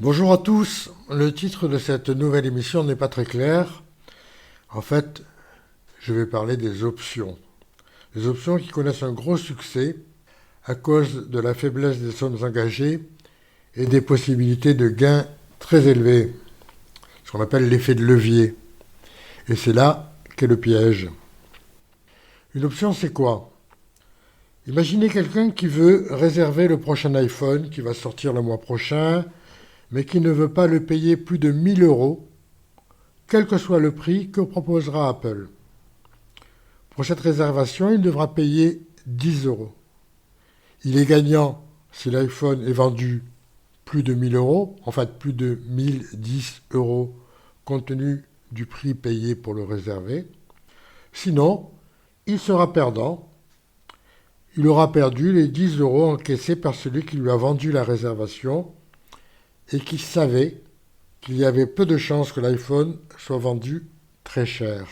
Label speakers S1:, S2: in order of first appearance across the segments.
S1: Bonjour à tous. Le titre de cette nouvelle émission n'est pas très clair. En fait, je vais parler des options. Les options qui connaissent un gros succès à cause de la faiblesse des sommes engagées et des possibilités de gains très élevées, ce qu'on appelle l'effet de levier. Et c'est là qu'est le piège. Une option, c'est quoi? Imaginez quelqu'un qui veut réserver le prochain iPhone qui va sortir le mois prochain, mais qui ne veut pas le payer plus de 1000 euros, quel que soit le prix que proposera Apple. Pour cette réservation, il devra payer 10 euros. Il est gagnant si l'iPhone est vendu plus de 1000 euros, en fait plus de 1010 euros compte tenu du prix payé pour le réserver. Sinon, il sera perdant. Il aura perdu les 10 euros encaissés par celui qui lui a vendu la réservation et qui savait qu'il y avait peu de chances que l'iPhone soit vendu très cher.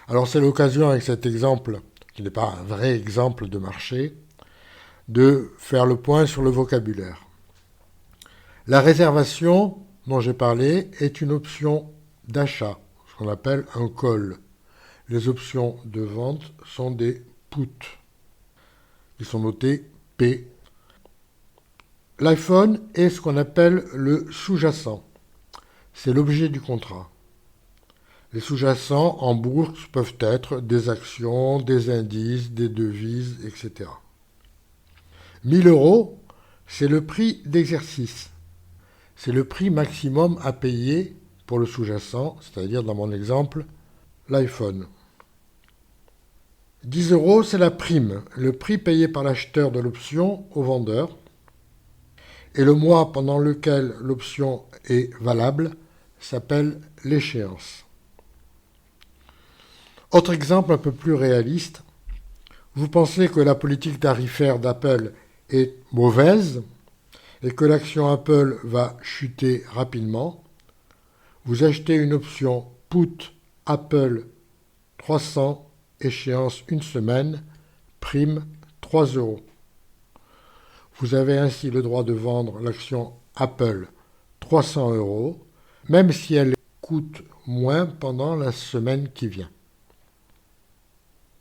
S1: Alors c'est l'occasion avec cet exemple, qui n'est pas un vrai exemple de marché, de faire le point sur le vocabulaire. La réservation dont j'ai parlé est une option d'achat, ce qu'on appelle un call. Les options de vente sont des puts. Ils sont notés P. L'iPhone est ce qu'on appelle le sous-jacent. C'est l'objet du contrat. Les sous-jacents en bourse peuvent être des actions, des indices, des devises, etc. 1000 euros, c'est le prix d'exercice. C'est le prix maximum à payer pour le sous-jacent, c'est-à-dire dans mon exemple, l'iPhone. 10 euros, c'est la prime, le prix payé par l'acheteur de l'option au vendeur. Et le mois pendant lequel l'option est valable s'appelle l'échéance. Autre exemple un peu plus réaliste, vous pensez que la politique tarifaire d'Apple est mauvaise et que l'action Apple va chuter rapidement, vous achetez une option Put Apple 300, échéance une semaine, prime 3 euros. Vous avez ainsi le droit de vendre l'action Apple 300 euros, même si elle coûte moins pendant la semaine qui vient.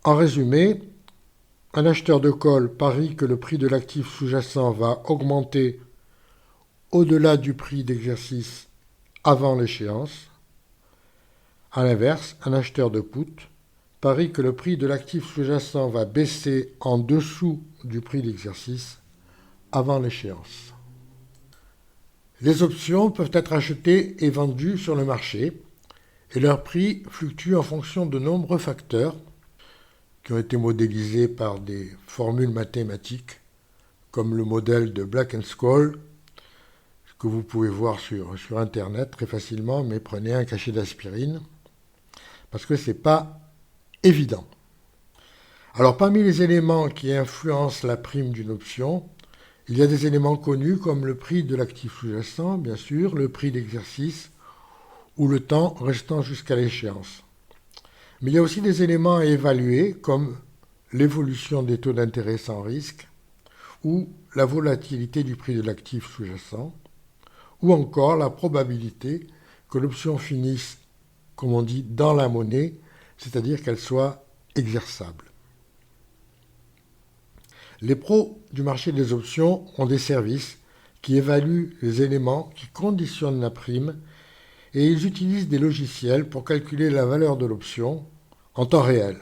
S1: En résumé, un acheteur de call parie que le prix de l'actif sous-jacent va augmenter au-delà du prix d'exercice avant l'échéance. A l'inverse, un acheteur de put parie que le prix de l'actif sous-jacent va baisser en dessous du prix d'exercice avant l'échéance. Les options peuvent être achetées et vendues sur le marché et leur prix fluctue en fonction de nombreux facteurs qui ont été modélisés par des formules mathématiques comme le modèle de Black and Scholes que vous pouvez voir sur Internet très facilement, mais prenez un cachet d'aspirine parce que ce n'est pas évident. Alors parmi les éléments qui influencent la prime d'une option, il y a des éléments connus comme le prix de l'actif sous-jacent, bien sûr, le prix d'exercice ou le temps restant jusqu'à l'échéance. Mais il y a aussi des éléments à évaluer comme l'évolution des taux d'intérêt sans risque ou la volatilité du prix de l'actif sous-jacent ou encore la probabilité que l'option finisse, comme on dit, dans la monnaie, c'est-à-dire qu'elle soit exerçable. Les pros du marché des options ont des services qui évaluent les éléments qui conditionnent la prime et ils utilisent des logiciels pour calculer la valeur de l'option en temps réel.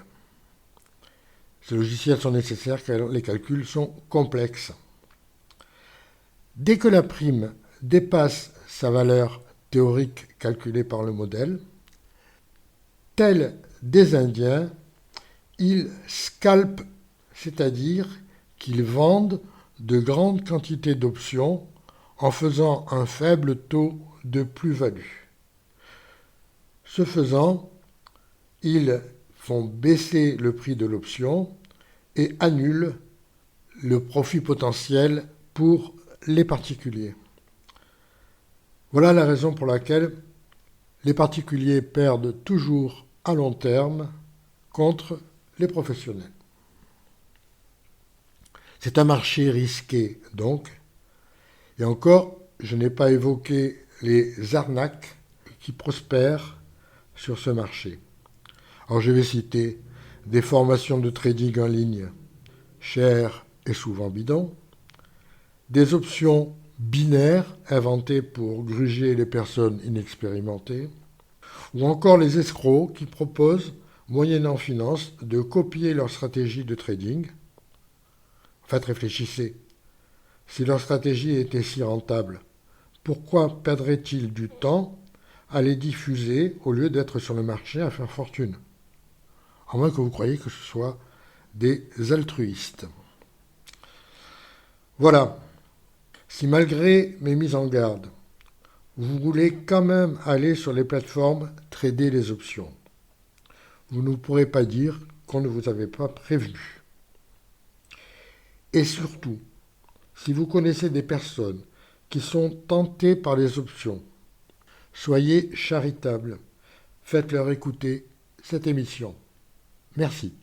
S1: Ces logiciels sont nécessaires car les calculs sont complexes. Dès que la prime dépasse sa valeur théorique calculée par le modèle, tels des Indiens, ils scalpent, c'est-à-dire qu'ils vendent de grandes quantités d'options en faisant un faible taux de plus-value. Ce faisant, ils font baisser le prix de l'option et annulent le profit potentiel pour les particuliers. Voilà la raison pour laquelle les particuliers perdent toujours à long terme contre les professionnels. C'est un marché risqué donc, et encore, je n'ai pas évoqué les arnaques qui prospèrent sur ce marché. Alors je vais citer des formations de trading en ligne chères et souvent bidons, des options binaires inventées pour gruger les personnes inexpérimentées, ou encore les escrocs qui proposent, moyennant finance, de copier leur stratégie de trading. En fait, réfléchissez. Si leur stratégie était si rentable, pourquoi perdraient-ils du temps à les diffuser au lieu d'être sur le marché à faire fortune? À moins que vous croyiez que ce soit des altruistes. Voilà. Si malgré mes mises en garde, vous voulez quand même aller sur les plateformes trader les options, vous ne pourrez pas dire qu'on ne vous avait pas prévenu. Et surtout, si vous connaissez des personnes qui sont tentées par les options, soyez charitables, faites-leur écouter cette émission. Merci.